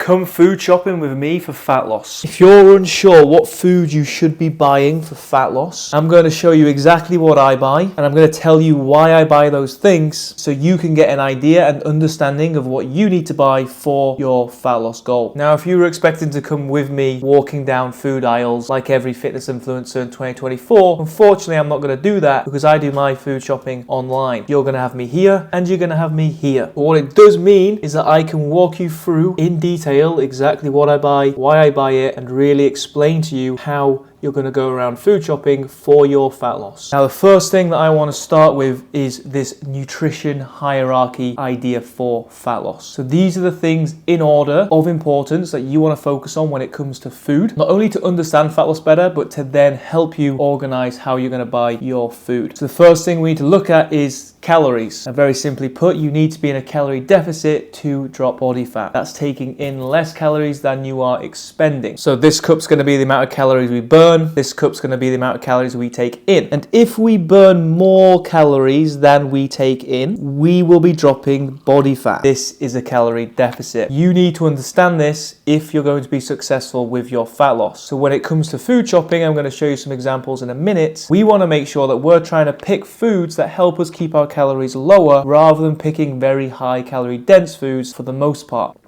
Come food shopping with me for fat loss. If you're unsure what food you should be buying for fat loss, I'm going to show you exactly what I buy, and I'm going to tell you why I buy those things so you can get an idea and understanding of what you need to buy for your fat loss goal. Now, if you were expecting to come with me walking down food aisles like every fitness influencer in 2024, unfortunately I'm not going to do that because I do my food shopping online. You're going to have me here and you're going to have me here. But what it does mean is that I can walk you through in detail exactly what I buy, why I buy it, and really explain to you how you're going to go around food shopping for your fat loss. Now, the first thing that I want to start with is this nutrition hierarchy idea for fat loss. So these are the things in order of importance that you want to focus on when it comes to food, not only to understand fat loss better, but to then help you organize how you're going to buy your food. So the first thing we need to look at is calories. And very simply put, you need to be in a calorie deficit to drop body fat. That's taking in less calories than you are expending. So this cup's going to be the amount of calories we burn. This cup's going to be the amount of calories we take in. And if we burn more calories than we take in, we will be dropping body fat. This is a calorie deficit. You need to understand this if you're going to be successful with your fat loss. So when it comes to food shopping, I'm going to show you some examples in a minute. We want to make sure that we're trying to pick foods that help us keep our calories lower rather than picking very high calorie dense foods for the most part.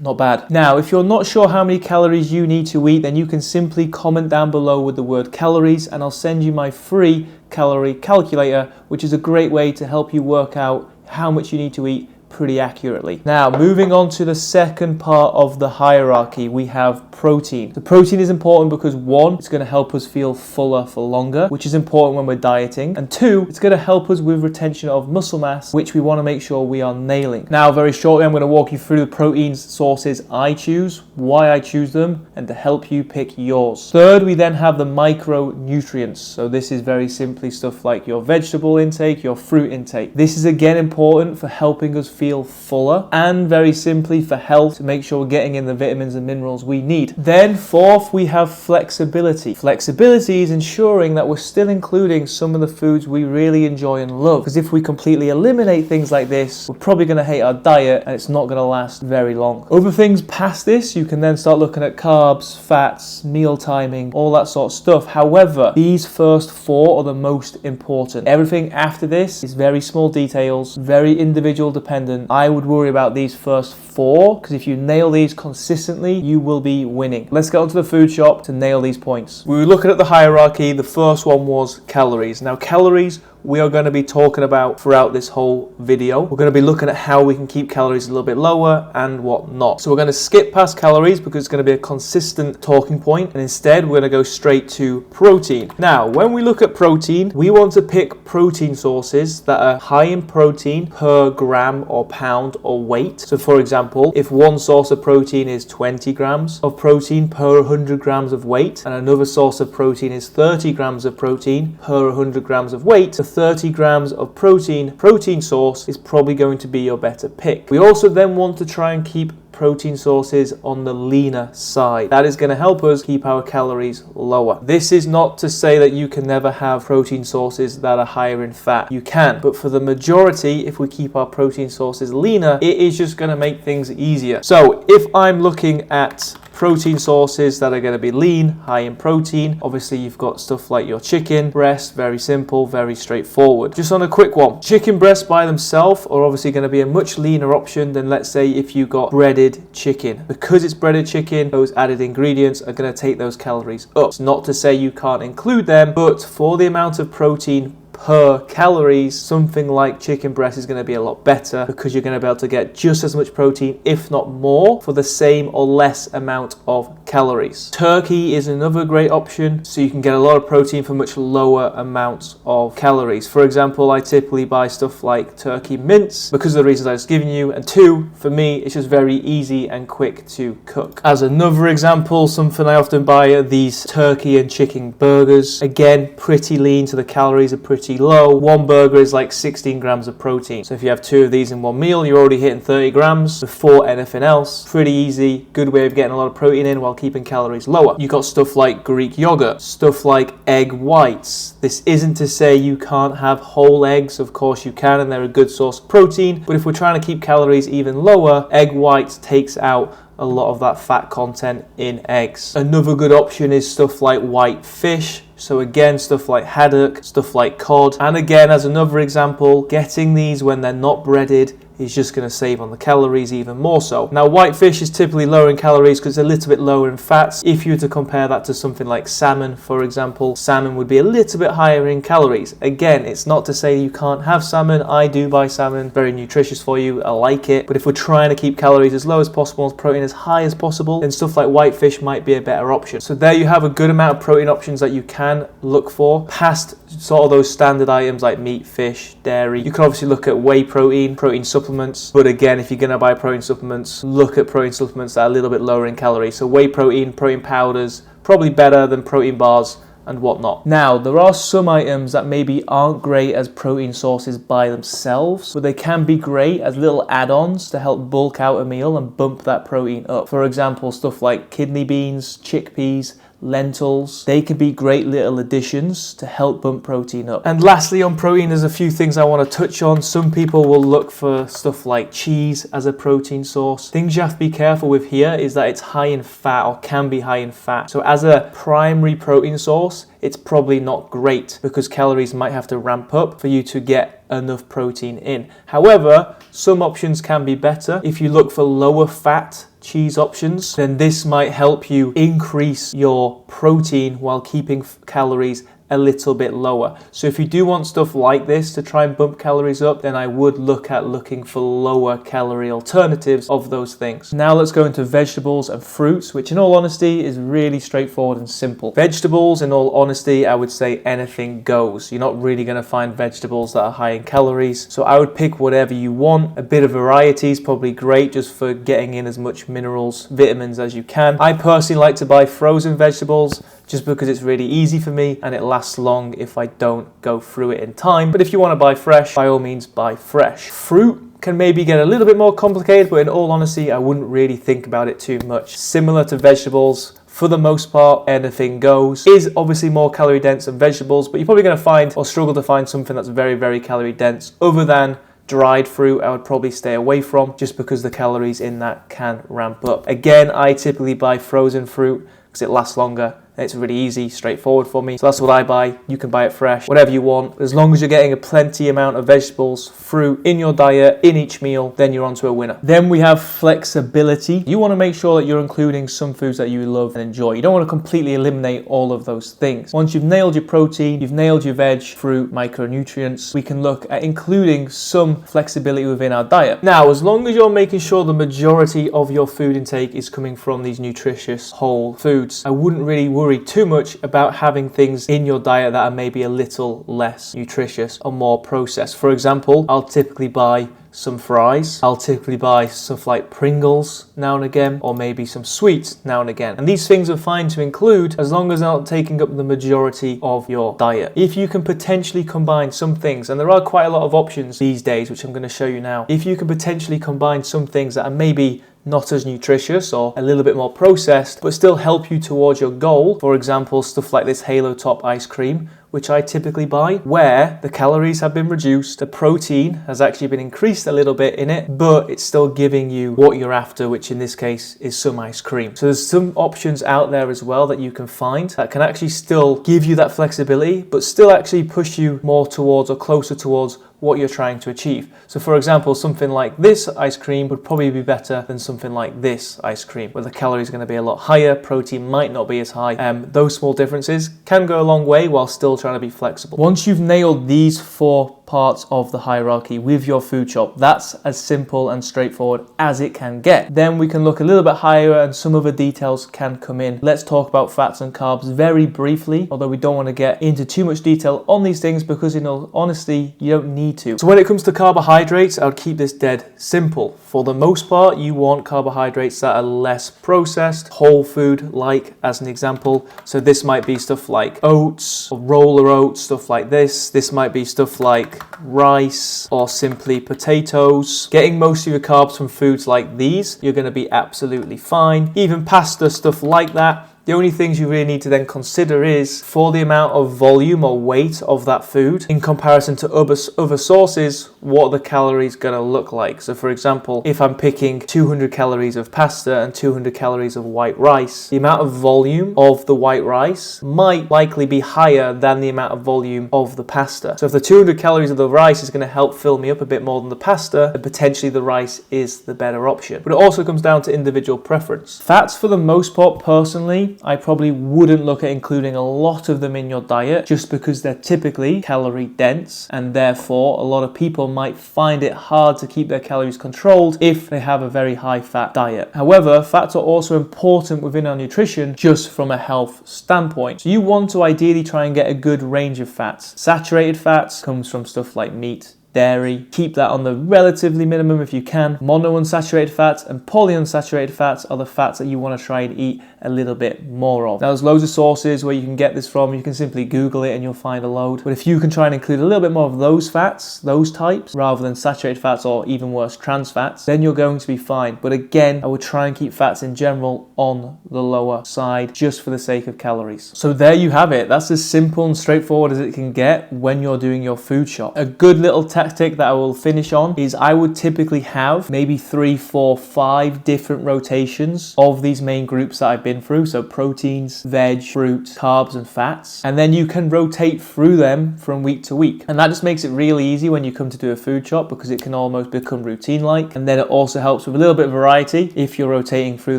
Not bad. Now, if you're not sure how many calories you need to eat, then you can simply comment down below with the word calories and I'll send you my free calorie calculator, which is a great way to help you work out how much you need to eat pretty accurately. Now, moving on to the second part of the hierarchy, we have protein. The protein is important because one, it's going to help us feel fuller for longer, which is important when we're dieting, and two, it's going to help us with retention of muscle mass, which we want to make sure we are nailing. Now, very shortly, I'm going to walk you through the protein sources I choose, why I choose them, and to help you pick yours. Third, we then have the micronutrients. So this is very simply stuff like your vegetable intake, your fruit intake. This is again important for helping us feel fuller and very simply for health, to make sure we're getting in the vitamins and minerals we need. Then fourth, we have flexibility. Flexibility is ensuring that we're still including some of the foods we really enjoy and love, because if we completely eliminate things like this, we're probably going to hate our diet and it's not going to last very long. Other things past this, you can then start looking at carbs, fats, meal timing, all that sort of stuff. However, these first four are the most important. Everything after this is very small details, very individual dependent. I would worry about these first four, because if you nail these consistently, you will be winning. Let's get onto the food shop to nail these points. We were looking at the hierarchy. The first one was calories. Now, calories we are going to be talking about throughout this whole video. We're going to be looking at how we can keep calories a little bit lower and what not. So we're going to skip past calories because it's going to be a consistent talking point, and instead we're going to go straight to protein. Now, when we look at protein, we want to pick protein sources that are high in protein per gram or pound or weight. So for example, if one source of protein is 20 grams of protein per 100 grams of weight, and another source of protein is 30 grams of protein per 100 grams of weight, the 30 grams of protein source is probably going to be your better pick. We also then want to try and keep protein sources on the leaner side. That is going to help us keep our calories lower. This is not to say that you can never have protein sources that are higher in fat. You can, but for the majority, if we keep our protein sources leaner, it is just going to make things easier. So if I'm looking at protein sources that are going to be lean, high in protein, obviously you've got stuff like your chicken breast, very simple, very straightforward. Just on a quick one, chicken breasts by themselves are obviously going to be a much leaner option than, let's say, if you got breaded chicken. Because it's breaded chicken, those added ingredients are going to take those calories up. It's not to say you can't include them, but for the amount of protein per calories, something like chicken breast is going to be a lot better, because you're going to be able to get just as much protein, if not more, for the same or less amount of calories. Turkey is another great option, so you can get a lot of protein for much lower amounts of calories. For example, I typically buy stuff like turkey mince because of the reasons I was giving you, and two, for me, it's just very easy and quick to cook. As another example, something I often buy are these turkey and chicken burgers. Again, pretty lean, so the calories are pretty low. One burger is like 16 grams of protein. So if you have two of these in one meal, you're already hitting 30 grams before anything else. Pretty easy, good way of getting a lot of protein in while keeping calories lower. You got stuff like Greek yogurt, stuff like egg whites. This isn't to say you can't have whole eggs. Of course you can, and they're a good source of protein. But if we're trying to keep calories even lower, egg whites takes out a lot of that fat content in eggs. Another good option is stuff like white fish. So again, stuff like haddock, stuff like cod. And again, as another example, getting these when they're not breaded is just going to save on the calories even more so. Now, white fish is typically lower in calories because it's a little bit lower in fats. If you were to compare that to something like salmon, for example, salmon would be a little bit higher in calories. Again, it's not to say you can't have salmon. I do buy salmon, very nutritious for you. I like it. But if we're trying to keep calories as low as possible, as protein as high as possible, then stuff like white fish might be a better option. So there you have a good amount of protein options that you can look for past sort of those standard items like meat, fish, dairy. You can obviously look at whey protein, protein supplements, but again, if you're going to buy protein supplements, look at protein supplements that are a little bit lower in calories. So whey protein, protein powders, probably better than protein bars and whatnot. Now, there are some items that maybe aren't great as protein sources by themselves, but they can be great as little add-ons to help bulk out a meal and bump that protein up. For example, stuff like kidney beans, chickpeas, lentils, they can be great little additions to help bump protein up. And lastly, on protein, there's a few things I want to touch on. Some people will look for stuff like cheese as a protein source. Things you have to be careful with here is that it's high in fat, or can be high in fat. So as a primary protein source, it's probably not great because calories might have to ramp up for you to get enough protein in. However, some options can be better. If you look for lower fat cheese options, then this might help you increase your protein while keeping calories a little bit lower. So if you do want stuff like this to try and bump calories up, then I would look at looking for lower calorie alternatives of those things. Now let's go into vegetables and fruits, which in all honesty is really straightforward and simple. Vegetables, in all honesty, I would say anything goes. You're not really going to find vegetables that are high in calories. So I would pick whatever you want. A bit of variety is probably great just for getting in as much minerals, vitamins as you can. I personally like to buy frozen vegetables just because it's really easy for me and it lasts long if I don't go through it in time. But if you want to buy fresh, by all means buy fresh. Fruit can maybe get a little bit more complicated, but in all honesty, I wouldn't really think about it too much. Similar to vegetables, for the most part, anything goes. Is obviously more calorie dense than vegetables, but you're probably going to find or struggle to find something that's very, very calorie dense other than dried fruit. I would probably stay away from just because the calories in that can ramp up. Again, I typically buy frozen fruit because it lasts longer. It's really easy, straightforward for me. So that's what I buy. You can buy it fresh, whatever you want. As long as you're getting a plenty amount of vegetables, fruit in your diet, in each meal, then you're onto a winner. Then we have flexibility. You want to make sure that you're including some foods that you love and enjoy. You don't want to completely eliminate all of those things. Once you've nailed your protein, you've nailed your veg, fruit, micronutrients, we can look at including some flexibility within our diet. Now, as long as you're making sure the majority of your food intake is coming from these nutritious whole foods, I wouldn't really worry too much about having things in your diet that are maybe a little less nutritious or more processed. For example, I'll typically buy some fries. I'll typically buy stuff like Pringles now and again, or maybe some sweets now and again. And these things are fine to include as long as they're not taking up the majority of your diet. If you can potentially combine some things, and there are quite a lot of options these days, which I'm going to show you now. If you can potentially combine some things that are maybe not as nutritious or a little bit more processed, but still help you towards your goal. For example, stuff like this Halo Top ice cream, which I typically buy, where the calories have been reduced, the protein has actually been increased a little bit in it, but it's still giving you what you're after, which in this case is some ice cream. So there's some options out there as well that you can find that can actually still give you that flexibility, but still actually push you more towards or closer towards what you're trying to achieve. So for example, something like this ice cream would probably be better than something like this ice cream, where the calories are going to be a lot higher, protein might not be as high. Those small differences can go a long way while still trying to be flexible. Once you've nailed these 4 parts of the hierarchy with your food shop, that's as simple and straightforward as it can get. Then we can look a little bit higher and some other details can come in. Let's talk about fats and carbs very briefly, although we don't want to get into too much detail on these things because in all honesty, you don't need to. So when it comes to carbohydrates, I would keep this dead simple. For the most part, you want carbohydrates that are less processed, whole food, like as an example. So this might be stuff like oats or roller oats, stuff like this. This might be stuff like rice or simply potatoes. Getting most of your carbs from foods like these, you're going to be absolutely fine. Even pasta, stuff like that, The only things you really need to then consider is for the amount of volume or weight of that food in comparison to other sources, what are the calories going to look like? So for example, if I'm picking 200 calories of pasta and 200 calories of white rice, the amount of volume of the white rice might likely be higher than the amount of volume of the pasta. So if the 200 calories of the rice is going to help fill me up a bit more than the pasta, then potentially the rice is the better option. But it also comes down to individual preference. Fats, for the most part, personally, I probably wouldn't look at including a lot of them in your diet just because they're typically calorie dense, and therefore a lot of people might find it hard to keep their calories controlled if they have a very high fat diet. However, fats are also important within our nutrition just from a health standpoint. So you want to ideally try and get a good range of fats. Saturated fats comes from stuff like meat, dairy. Keep that on the relatively minimum if you can. Monounsaturated fats and polyunsaturated fats are the fats that you want to try and eat a little bit more of. Now, there's loads of sources where you can get this from. You can simply Google it and you'll find a load. But if you can try and include a little bit more of those fats, those types, rather than saturated fats or even worse, trans fats, then you're going to be fine. But again, I would try and keep fats in general on the lower side just for the sake of calories. So there you have it. That's as simple and straightforward as it can get when you're doing your food shop. A good little tactic that I will finish on is I would typically have maybe 3, 4, 5 different rotations of these main groups that I've been through. So proteins, veg, fruit, carbs, and fats. And then you can rotate through them from week to week. And that just makes it really easy when you come to do a food shop because it can almost become routine-like. And then it also helps with a little bit of variety if you're rotating through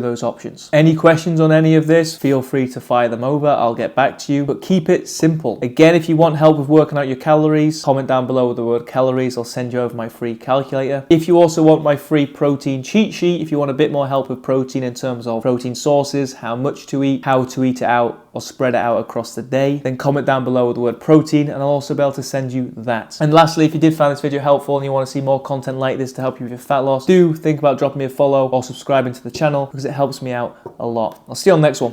those options. Any questions on any of this, feel free to fire them over. I'll get back to you, but keep it simple. Again, if you want help with working out your calories, comment down below with the word calories. I'll send you over my free calculator. If you also want my free protein cheat sheet, if you want a bit more help with protein in terms of protein sources, how much to eat, how to eat it out or spread it out across the day, then comment down below with the word protein and I'll also be able to send you that. And lastly, if you did find this video helpful and you want to see more content like this to help you with your fat loss, do think about dropping me a follow or subscribing to the channel because it helps me out a lot. I'll see you on the next one.